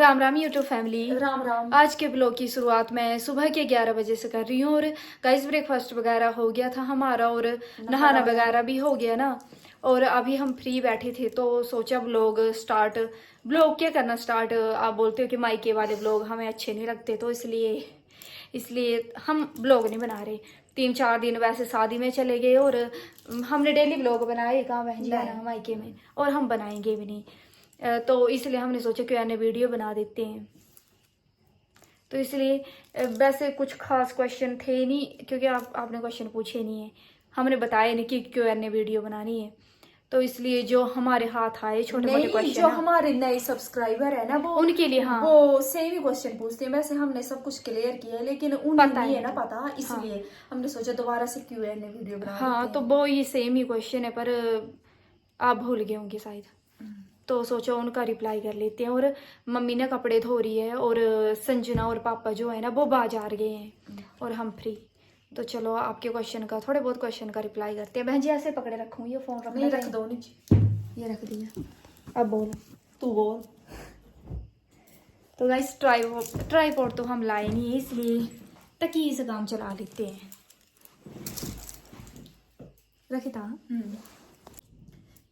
Ram Ram YouTube family. Ram Ram. आज के blog की शुरुआत मैं सुबह के 11 बजे से कर रही हूँ और गाइस ब्रेकफास्ट वगैरह हो गया था हमारा और नहाना वगैरह भी हो गया ना। और अभी हम फ्री बैठे थे तो सोचा ब्लॉग क्या करना स्टार्ट। आप बोलते हो कि मायके वाले ब्लॉग हमें अच्छे नहीं लगते तो इसलिए हम ब्लॉग नहीं बना रहे। 3-4 दिन वैसे शादी में चले गए और हमने डेली ब्लॉग बनाए कहाँ बहन जी आना मायके में, और हम बनाएंगे भी नहीं। तो इसलिए हमने सोचा कि अन्य वीडियो बना देते हैं। तो इसलिए वैसे कुछ खास क्वेश्चन थे नहीं क्योंकि आपने क्वेश्चन पूछे नहीं है, हमने बताया नहीं कि क्यों अन्य वीडियो बनानी है। तो इसलिए जो हमारे हाथ आए छोटे मोटे क्वेश्चन, जो हमारे नए सब्सक्राइबर है ना वो उनके लिए हाँ वो सेम ही क्वेश्चन पूछते हैं। वैसे हमने सब कुछ क्लियर किया है लेकिन उन्हें नहीं है ना पता, इसलिए हमने सोचा दोबारा से Q&A वीडियो बना हाँ। देते तो हैं। वो ये सेम ही क्वेश्चन है पर आप भूल गए होंगे शायद, तो सोचो उनका रिप्लाई कर लेते हैं। और मम्मी ने कपड़े धो रही है और संजना और पापा जो है ना वो बाजार गए हैं और हम फ्री। तो चलो आपके क्वेश्चन का, थोड़े बहुत क्वेश्चन का रिप्लाई करते हैं। बहन जी ऐसे पकड़े रखूँ, ये फोन रख नहीं, रख दो नीचे। ये रख दिया, अब बोल तू बोल। तो गाइस ट्राईपॉड तो हम लाए नहीं है इसलिए तकी से काम चला लेते हैं। रखे था।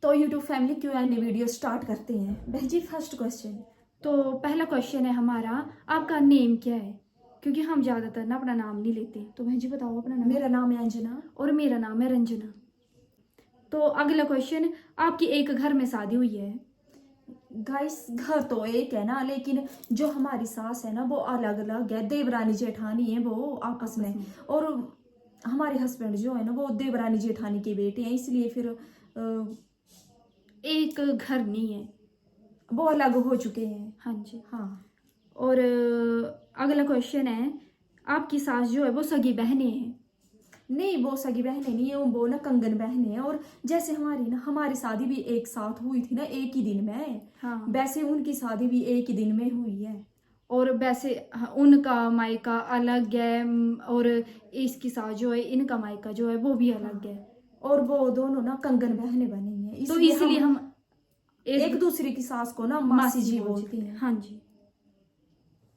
तो YouTube family Q&A video start करते हैं। बहन जी फर्स्ट क्वेश्चन। तो पहला क्वेश्चन है हमारा, आपका नेम क्या है? क्योंकि हम ज्यादातर ना अपना नाम नहीं लेते, तो बहन जी बताओ अपना नाम। मेरा नाम है अंजना और मेरा नाम है रंजना। तो अगला क्वेश्चन, आपकी एक घर में शादी हुई है? गाइस घर तो एक है ना, लेकिन जो हमारी सास है ना वो अलग अलग है। देवरानी जेठानी है वो आपस में, और हमारे हस्बैंड जो है ना वो देवरानी जेठानी के बेटे हैं, इसलिए फिर एक घर नहीं है, वो अलग हो चुके हैं। हाँ जी। हाँ। और अगला क्वेश्चन है, आपकी सास जो है वो सगी बहनें हैं? नहीं, वो सगी बहनें नहीं है, वो ना कंगन बहनें हैं। और जैसे हमारी शादी भी एक साथ हुई थी ना, एक ही दिन में। हाँ। वैसे उनकी शादी भी एक ही दिन में हुई है। और वैसे उनका मायका अलग है और इसकी सास जो है इनका मायका जो है वो भी अलग है। और वो दोनों ना कंगन बहनें बनी हैं, तो इसलिए हम एक दूसरे की सास को ना मासी जी बोलते हैं। हाँ जी।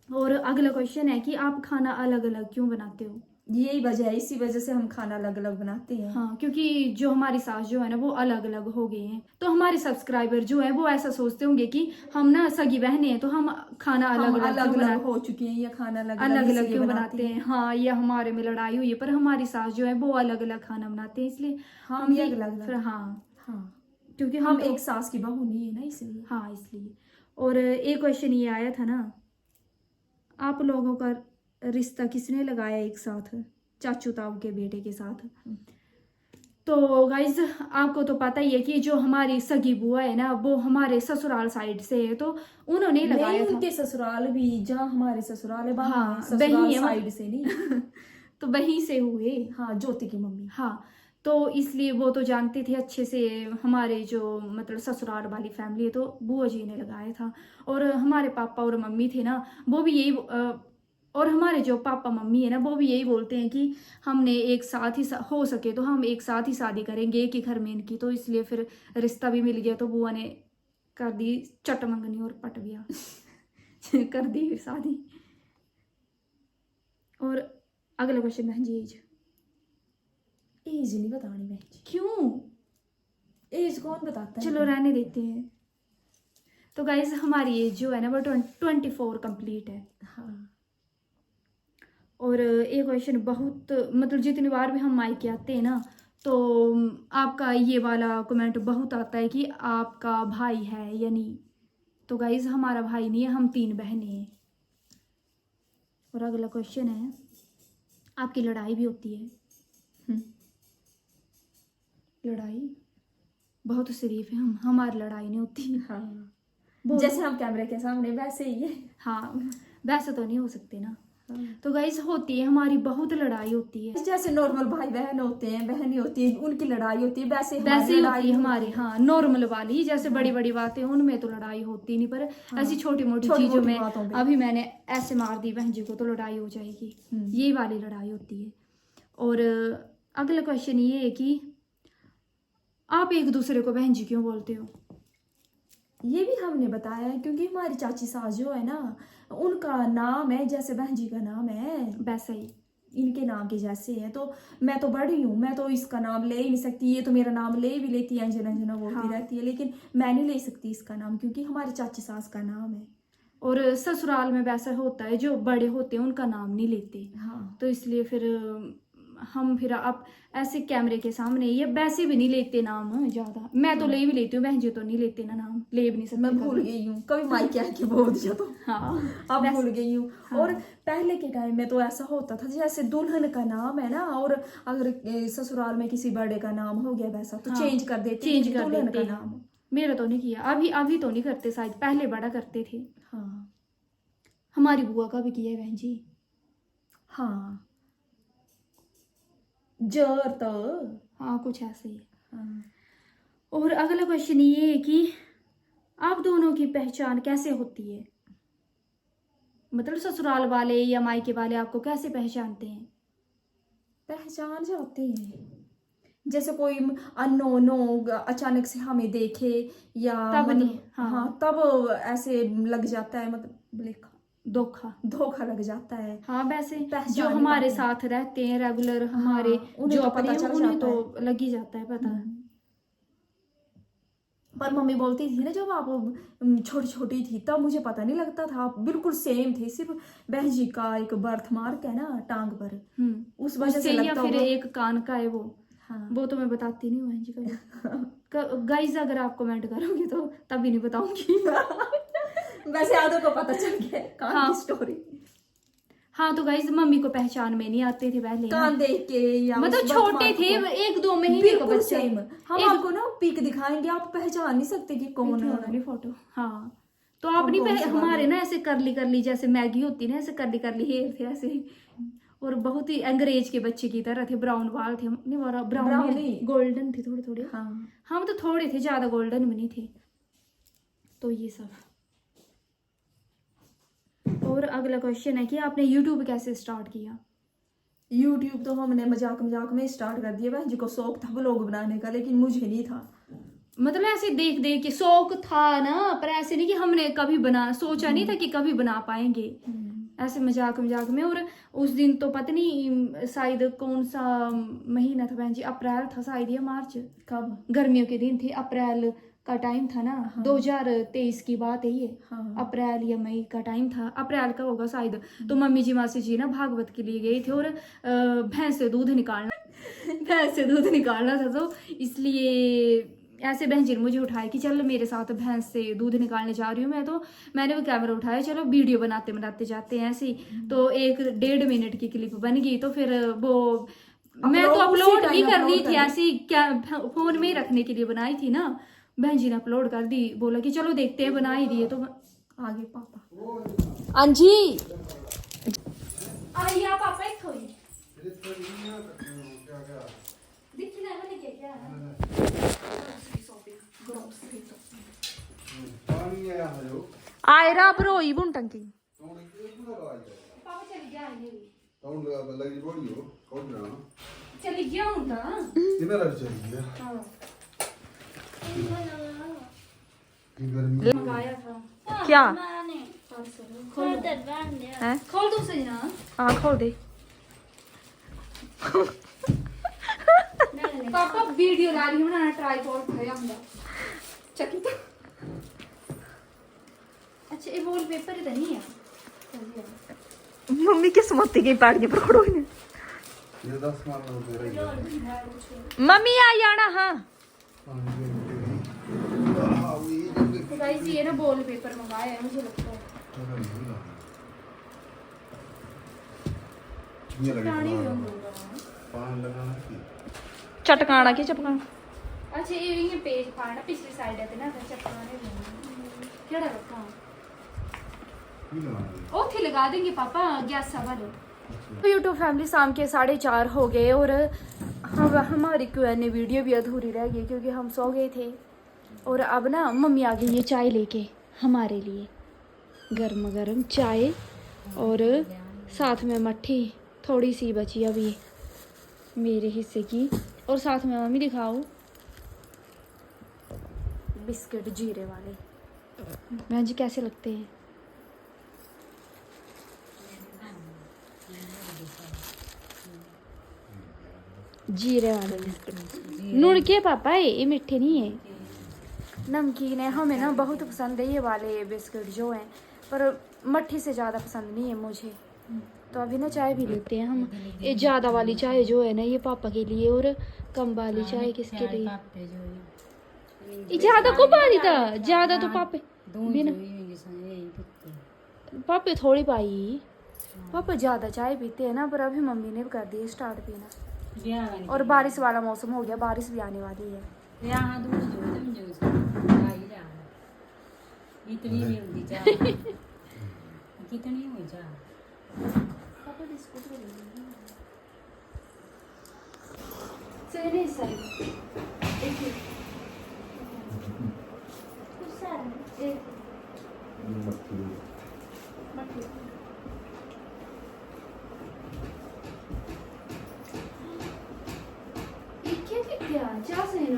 और अगला क्वेश्चन है कि आप खाना अलग अलग क्यों बनाते हो? यही वजह है, इसी वजह से हम खाना अलग अलग बनाते हैं। हाँ, क्योंकि जो हमारी सास जो है ना वो अलग अलग हो गए हैं, तो हमारे सब्सक्राइबर जो है वो ऐसा सोचते होंगे कि हम ना सगी बहनें हैं तो हम खाना अलग अलग हो चुकी हैं, या खाना अलग अलग क्यों बनाते हैं। हाँ, ये हमारे में लड़ाई हुई है पर हमारी सास जो है वो अलग अलग खाना बनाते हैं, इसलिए हम ये अलग। हाँ हाँ, क्योंकि हम एक सास की बहू नहीं है ना, इसलिए। हाँ इसलिए। और एक क्वेश्चन ये आया था ना, आप लोगों का रिश्ता किसने लगाया एक साथ चाचू ताऊ के बेटे के साथ? तो गाइज आपको तो पता ही है कि जो हमारी सगी बुआ है ना वो हमारे ससुराल साइड से है, तो उन्होंने लगाया था। उनके ससुराल भी जहाँ हमारे ससुराल है वहाँ हाँ, है, ससुराल साइड से नहीं। तो वहीं से हुए। हाँ, ज्योति की मम्मी। हाँ, तो इसलिए वो तो जानते थे अच्छे से हमारे जो मतलब ससुराल वाली फैमिली है, तो बुआ जी ने लगाया था। और हमारे पापा और मम्मी थे ना वो भी यही और हमारे जो पापा मम्मी है ना वो भी यही बोलते हैं कि हमने एक साथ ही हो सके तो हम एक साथ ही शादी करेंगे एक ही घर में इनकी। तो इसलिए फिर रिश्ता भी मिल गया, तो बुआ ने कर दी चट मंगनी और पट गया कर दी फिर शादी। और अगला क्वेश्चन बहन जी, एज नहीं बतानी बहन जी। क्यों? एज कौन बताता है? चलो रहने देते हैं। तो गाइज हमारी एज जो है ना वो 24 कंप्लीट है। हाँ। और एक क्वेश्चन बहुत मतलब जितनी बार भी हम मायके आते हैं ना तो आपका ये वाला कमेंट बहुत आता है कि आपका भाई है या नहीं। तो गाइज हमारा भाई नहीं है, हम 3 बहनें हैं। और अगला क्वेश्चन है, आपकी लड़ाई भी होती है? लड़ाई बहुत शरीफ है हम, हमारी लड़ाई नहीं होती। हाँ, जैसे हम कैमरे के सामने वैसे ही है। हाँ, वैसे तो नहीं हो सकते ना। तो गाइस होती है, हमारी बहुत लड़ाई होती है। जैसे नॉर्मल भाई बहन होते हैं, बहन होती है, उनकी लड़ाई होती है, वैसे ही होती है हमारी। हाँ, नॉर्मल वाली, जैसे बड़ी बड़ी बातें उनमें तो लड़ाई होती नहीं, पर ऐसी छोटी मोटी चीजों में अभी मैंने ऐसे मार दी बहन जी को तो लड़ाई हो जाएगी, ये वाली लड़ाई होती है। और अगला क्वेश्चन ये है कि आप एक दूसरे को बहन जी क्यों बोलते हो? ये भी हमने बताया है, क्योंकि हमारी चाची सास जो है ना, उनका नाम है जैसे बहन जी का नाम है वैसा ही इनके नाम के जैसे है। तो मैं तो बड़ी हूँ, मैं तो इसका नाम ले ही नहीं सकती। ये तो मेरा नाम ले भी लेती है, अंजना अंजना बोलती हाँ। रहती है, लेकिन मैं नहीं ले सकती इसका नाम, क्योंकि हमारी चाची सास का नाम है। और ससुराल में वैसा होता है, जो बड़े होते हैं उनका नाम नहीं लेते। हाँ, तो इसलिए फिर हम फिर अब ऐसे कैमरे के सामने ये वैसे भी नहीं लेते नाम ज्यादा। मैं तो ले भी लेती हूँ, बहन जी तो नहीं लेते ना, नाम ले भी नहीं सकते। मैं भूल गई हूँ, कभी माइक आके बोल दिया तो हाँ अब भूल गई हूँ। हाँ। और पहले के टाइम में तो ऐसा होता था, जैसे दुल्हन का नाम है ना, और अगर ससुराल में किसी बड़े का नाम हो गया वैसा तो हाँ, चेंज कर देते, चेंज कि कर दुल्हन देते का हैं। नाम। मेरा तो नहीं किया, अभी अभी तो नहीं करते शायद, पहले बड़ा करते थे। हाँ हमारी बुआ का भी किया है बहन जी। हाँ, जर तो हाँ कुछ ऐसे ही है। हाँ। और अगला क्वेश्चन ये है कि आप दोनों की पहचान कैसे होती है? मतलब ससुराल वाले या मायके वाले आपको कैसे पहचानते हैं? पहचान जाते हैं, जैसे कोई अननोन हो, अचानक से हमें देखे या तब मतलब नहीं, हाँ। हाँ तब ऐसे लग जाता है, मतलब धोखा। धोखा लग जाता है। हाँ वैसे पहचान जो नहीं हमारे पाते। साथ रहते हैं रेगुलर, हाँ, हमारे उन्हें जो तो अपने पता हैं, चल उन्हें जाता तो लग ही जाता है पता। पर मम्मी बोलती थी ना, जब आप छोटी छोटी थी तब मुझे पता नहीं लगता था, आप बिल्कुल सेम थे, सिर्फ बहन जी का एक बर्थ मार्क है ना टांग पर, उस वजह उससे से या लगता फिर होगा। एक कान का है वो। हाँ वो तो मैं बताती नहीं हूँ बहन जी कभी। गाइस अगर आप कमेंट करोगे तो तभी नहीं बताऊंगी। वैसे आधो को पता चल गया कान हाँ। की स्टोरी। हाँ तो गाइस मम्मी को पहचान में नहीं आते थे पहले ना। कान देख के या मतलब उस छोटे बर्थमार्क थे, को। 1-2 महीने का बिल्कुल बच्चा। सेम। हम आपको ना पिक दिखाएंगे, आप पहचान नहीं सकते कि कौन है। वाली फोटो। हाँ तो आप कौन नहीं कौन सी हमारे वाली? ना ऐसे करली करली जैसे मैगी होती ना, ऐसे करली करली हेयर थे ऐसे। और बहुत ही अंग्रेज के बच्चे की तरह थे, ब्राउन बाल थे। नहीं ब्राउन ब्राउन नहीं, गोल्डन थे थोड़े थोड़े। हाँ। हम तो थोड़े थे, ज्यादा गोल्डन भी नहीं थे। तो ये सब। और अगला क्वेश्चन है कि आपने यूट्यूब कैसे स्टार्ट किया? यूट्यूब तो हमने मजाक मजाक में स्टार्ट कर दिया, बहन जी को शौक था व्लॉग बनाने का, लेकिन मुझे नहीं था। मतलब ऐसे देख देख के शौक था ना, पर ऐसे नहीं कि हमने कभी सोचा नहीं था कि कभी बना पाएंगे। ऐसे मजाक मजाक में। और उस दिन तो पता नहीं शायद कौन सा महीना था बहन जी, अप्रैल था शायद या मार्च। कब? गर्मियों के दिन थे, अप्रैल का टाइम था ना। हाँ। 2023 की बात है ये। हाँ। अप्रैल या मई का टाइम था, अप्रैल का होगा शायद। तो मम्मी जी मासी जी ना भागवत के लिए गए थे, और भैंस से दूध निकालना भैंस से दूध निकालना था, तो इसलिए ऐसे बहन जी ने मुझे उठाया कि चल मेरे साथ भैंस से दूध निकालने जा रही हूँ मैं। तो मैंने वो कैमरा उठाया, चलो वीडियो बनाते बनाते जाते हैं ऐसे ही। तो 1-1.5 मिनट की क्लिप बन गई। तो फिर वो मैं तो अपलोड नहीं कर रही थी, ऐसे ही क्या फोन में ही रखने के लिए बनाई थी ना। बहन जी ने अपलोड कर दी, बोला कि चलो देखते हैं, बना ही दिए। तो आगे पापा अंजी आइए आप पापा ही खोई दिखना है क्या क्या आयरा बरोई बुन टंकी पापा चली गया आइए भी चली चली गया हूं ना। गया हाँ गर्मी मंगाया था क्या है? खोल दो सही ना। हाँ खोल दे। पापा वीडियो ला रही हूँ ना, ट्राइपॉड खया ਹੁੰਦਾ चकी तो। अच्छा ये वॉलपेपर इधर नहीं है। मम्मी के समझती गई पाड़ी पकड़ो इन्हें। ये 10 मान लो तेरा मम्मी आ जाना। हाँ तो गाइस ये ना वॉलपेपर मंगाया है, मुझे लगता है ये लगे पुरानी भी होंगे। पान लगाना की चटकाना की चटकाना। अच्छा ये पेज फाड़ना पिछली साइड है ना, चटकाने केड़ा रखा की लगाना ओथे लगा देंगे पापा गैस वाले। तो यूट्यूब फैमिली शाम के 4:30 हो गए, और हमारी Q&A वीडियो भी अधूरी रह गई क्योंकि हम सो गए थे। और अब ना मम्मी आ गई है चाय लेके हमारे लिए, गर्म गर्म चाय, और साथ में मट्ठी थोड़ी सी बची अभी मेरे हिस्से की। और साथ में मम्मी दिखाओ बिस्किट जीरे वाले, बहन जी कैसे लगते हैं? जीरे वाले बिस्किट नून के पापा ये मीठे नहीं है, नमकीन है। हमें ना बहुत पसंद है ये वाले बिस्किट जो हैं, पर मट्ठी से ज़्यादा पसंद नहीं है मुझे। तो अभी ना चाय भी लेते हैं हम। ये ज़्यादा वाली चाय जो है ना ये पापा के लिए, और कम वाली चाय किसके लिए? ये ज़्यादा को पारी था, ज़्यादा तो पापे बिना पापे थोड़ी पाई। पापा ज़्यादा चाय पीते हैं ना, पर अभी मम्मी ने भी कर दिया स्टार्ट पीना। और बारिश वाला मौसम हो गया, बारिश भी आने वाली है। इतनी नहीं होती चाह कितनी हो जा पापा बिस्कुट भी ले लेंगे। सही नहीं सही देखिए कुछ सारा एक मट्टी ये क्या चाह से नहीं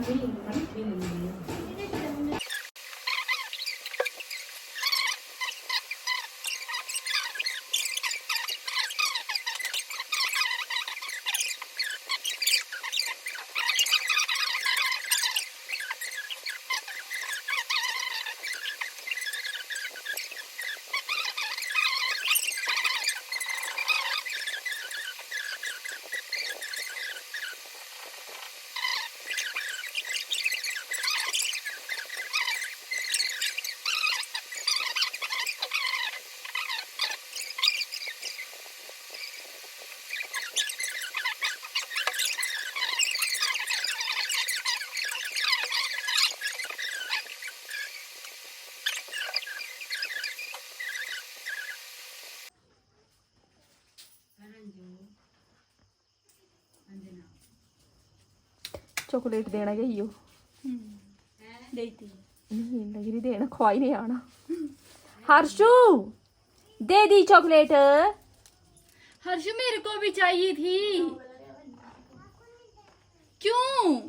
चॉकलेट देना गई हो देती नहीं लग रही देना, खवाई नहीं आना। हर्षू दे दी चॉकलेट। हर्षु मेरे को भी चाहिए थी। क्यों?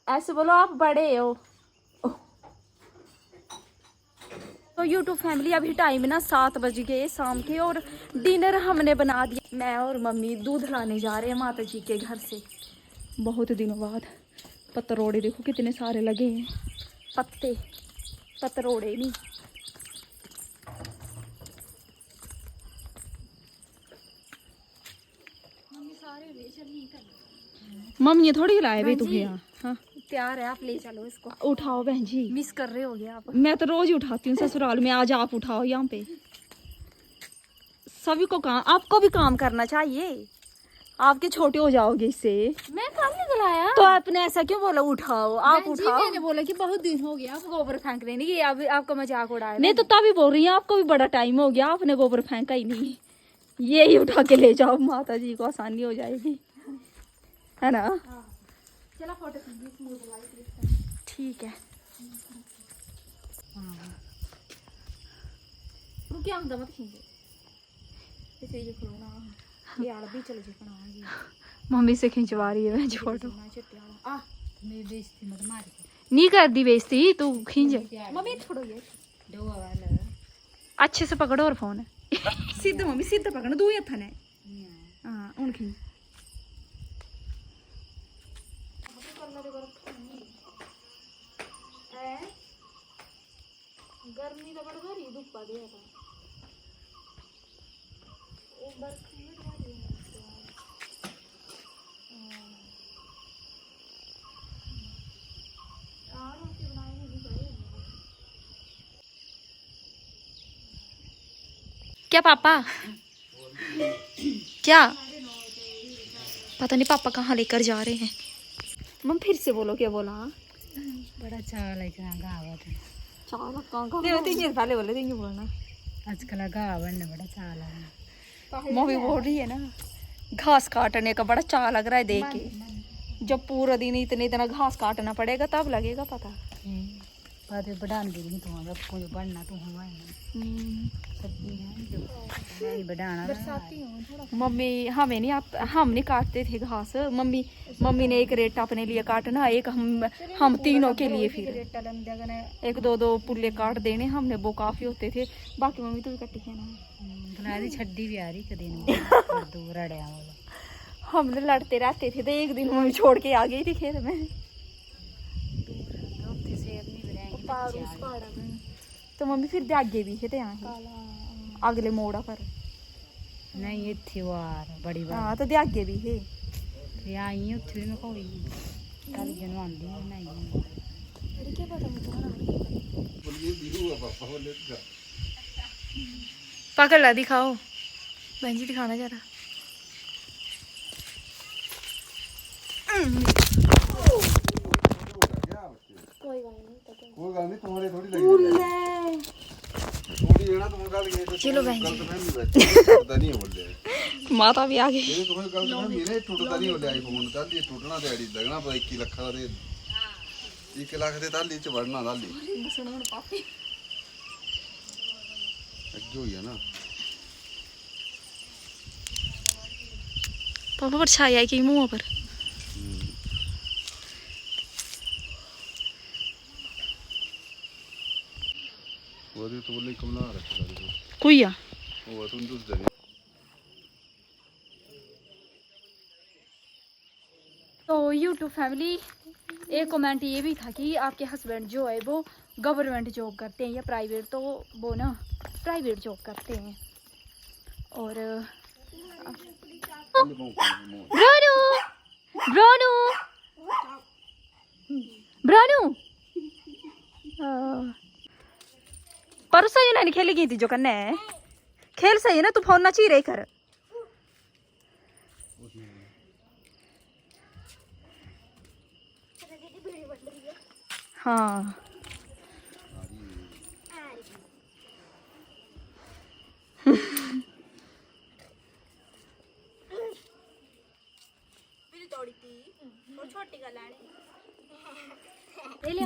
ऐसे बोलो आप बड़े हो। तो यूट्यूब फैमिली अभी टाइम ना 7 बज गए शाम के, और डिनर हमने बना दिया। मैं और मम्मी दूध लाने जा रहे हैं माता जी के घर से बहुत दिनों बाद। पतरोड़े देखो कितने सारे लगे हैं, पत्ते पतरोड़े नहीं। मम्मी ये थोड़ी लाए भाई तुम्हें यहाँ। हाँ प्यार है, आप ले चलो इसको। उठाओ बहन जी, मिस कर रहे होगे आप। मैं तो रोज ही उठाती हूँ ससुराल में, आज आप उठाओ यहाँ पे। सभी को काम, आपको भी काम करना चाहिए, आपके छोटे हो जाओगे इससे। मैं काम नहीं दिलाया तो आपने ऐसा क्यों बोला उठाओ, आप बहन जी, उठाओ। मैंने बोला कि बहुत दिन हो गया आप गोबर फेंक रहे नहीं, अब आपका मजाक उड़ाया। नहीं तो तभी बोल रही है, आपको भी बड़ा टाइम हो गया, आपने गोबर फेंका ही नहीं। ये ही उठा के ले जाओ, माता जी को आसानी हो जाएगी, है ना। चला फोटो ठीक है। क्या होता मत खींचे इसे ये खुलना यार भी चल जे बना जी। मम्मी से खिंचवा रही है मैं फोटो। आ मेरी बेइज्जती मत मार नहीं कर दी बेइज्जती, तू खींच। मम्मी छोड़ो ये डोवा वाला अच्छे से पकड़ो और फोन सीधा मम्मी सीधा पकड़ो, दो हथ ने। हाँ उन खींच। गर्मी तो बढ़ गई धूप पा दिया था ओ बर्फ में बढ़ गई यार रोटी बनाई नहीं गई। क्या पापा क्या पता नहीं पापा कहाँ लेकर जा रहे हैं। मम फिर से बोलो, क्या बोला? बड़ा चाल है कहाँ गावत है पहले बोले थे बोलना। आजकल गावन ने बड़ा चाल है। मम्मी बोल रही है ना, घास काटने का बड़ा चाह लग रहा है देख के। जब पूरा दिन इतने इतना घास काटना पड़ेगा तब लगेगा पता। बाद में बढ़ान देगी तो हम कोई बढ़ना तो हमारे सब्जी है जो बढ़ाना। मम्मी हमें नहीं हम नहीं काटते थे घास, मम्मी मम्मी ने एक रेट अपने लिए काटना, एक हम तीनों के लिए फिर एक दो दो पुल्ले काट देने हमने, वो काफी होते थे। बाकी मम्मी तो भी कट्टी है ना छड्डी भी आ रही कदे दूर रड़िया वाला। हम लड़ते रहते थे, तो एक दिन मम्मी छोड़ के आ गई थी खेत में। तो मम्मी फिर जागे भी थे यहाँ अगले मोड़ा पर नहीं इत्थे वार बड़ी बार। हाँ तो जागे भी है फिर आई उत्थे भी मैं कोई कल जनवांदी नहीं क्या पता बोलिए दिखूगा पापा बोले तो पकड़ ला, दिखाओ बहन जी, दिखाना जरा। कोई गल नहीं, तुम्हारे थोड़ी लगी थोड़ी है ना, तुम गल गए तो चलो बहन गलत फहमी बैठी टूटता नहीं बोले माता भी आ गई। ये तुम्हें गलत फहमी है, टूटता नहीं बोले आईफोन ताली टूटना दिहाड़ी लगना पर 21 ਲੱਖ ਦਾ ਦੇ 1 ਲੱਖ ਦੇ ਤਾਲੀ ਚ ਵੜਨਾ ਤਾਲੀ ਅੱਗੇ ਹੋਈ ਹੈ ਨਾ। पापा पर छाया है कि मुंह पर वो तो बोले कमला रखा कोई आ। वो तुम दूस दे तो यूट्यूब फैमिली, एक कमेंट ये भी था कि आपके हस्बैंड जो है वो गवर्नमेंट जॉब करते हैं या प्राइवेट, तो वो ना प्राइवेट जॉब करते हैं। और ब्रानू ब्रानू ब्रानू परसों यूनानी खेली गई थी जो करना है खेल सही है ना, तू फोन ना ची रही कर। हाँ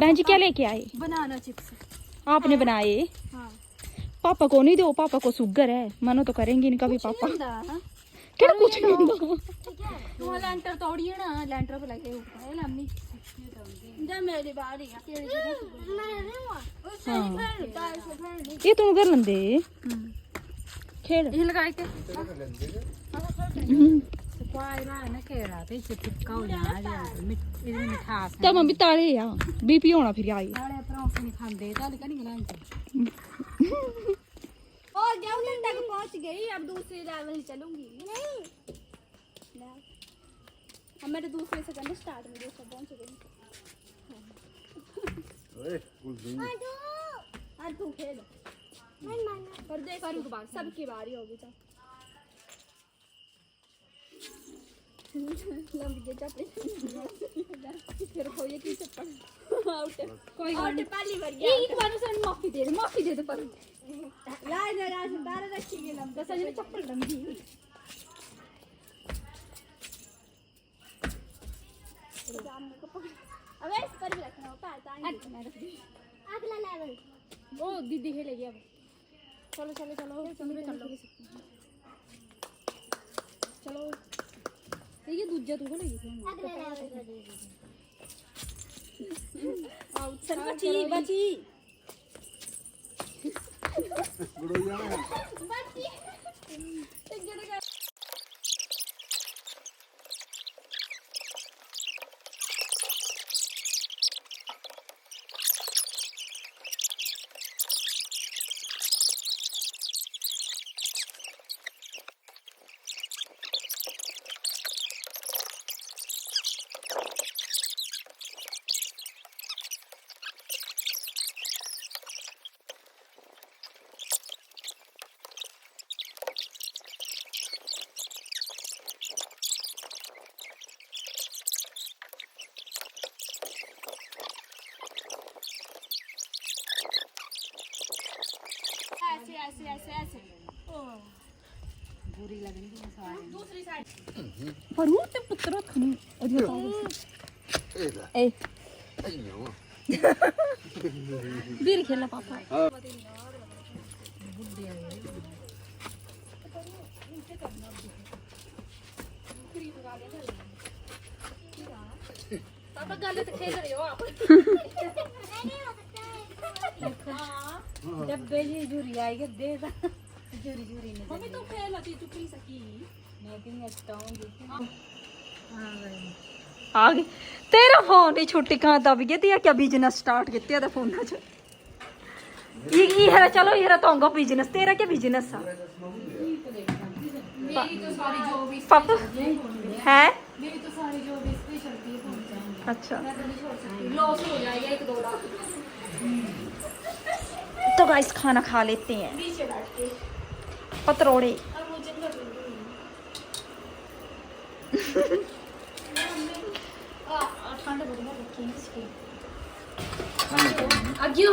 बहन जी क्या लेके आए? Banana chips. आपने बनाए? हाँ। पापा को नहीं दो, पापा को शुगर है, मनो तो करेंगे इनका भी पापा। क्या कुछ नहीं होता। वहाँ लेंटर तोड़िए ना, लेंटर पे लगे हुए हैं लम्मी। जब मेरी बारी है ये तुम कर लेंदे खेल ये लगाए थे कोई ना खेला तो इसे टिक्का हो जाना इतनी मिठास तो मम्मी ताले या बीपी होना फिर आई सारे परांठे नहीं खाते ताले का नहीं बनाते। और गेहूं तक पहुंच गई, अब दूसरे लेवल चलूंगी। नहीं अब मेरे दूसरे से करना स्टार्ट में दूसरा पहुंच गई। ओए कुछ नहीं आज तू खेल पर देख सबकी बारी होगी। तो लंबी चप्पल फिर हो ये की चप्पल आउट कोई आउट पहली बार गया। एक बार से माफी दे दे पर लाए जगह से बाहर रखी गई लंबी सजने चप्पल लंबी अबे इस पर भी रखना होता है अगला लेवल वो दीदी खेलेगी। अब चलो चलो चलो चलो चलो ये दूजा तू खेलेगी चल बची बची गुड़ो जाना बची ऐसे बुरी लगनी थी सारे दूसरी साइड पर वो ते पुत्र खनी ए अयो बीर खेलना पापा डब्बे जी झूरी आई के दे दा झूरी झूरी ने मम्मी तू खेल ती तू पी सकी मैं कि नेक्स्ट आऊंगी आ गई तेरा फोन ही छुट्टी कहाँ दब गया तेरा क्या बिजनेस स्टार्ट किया था फोन च ये है चलो ये तो होगा बिजनेस तेरा क्या बिजनेस है मेरी तो सारी जो भी पापा है मेरी तो सारी जो भी इस पे चलती है फोन से अच्छा मैं तो नहीं छोड़ सकती लॉस हो जाएगा 1-2 लाख तो गाइस खाना खा लेते हैं नीचे बैठ के पतरोड़े अब मुझे कर ठंड बढ़िया रखी है इसकी अब ये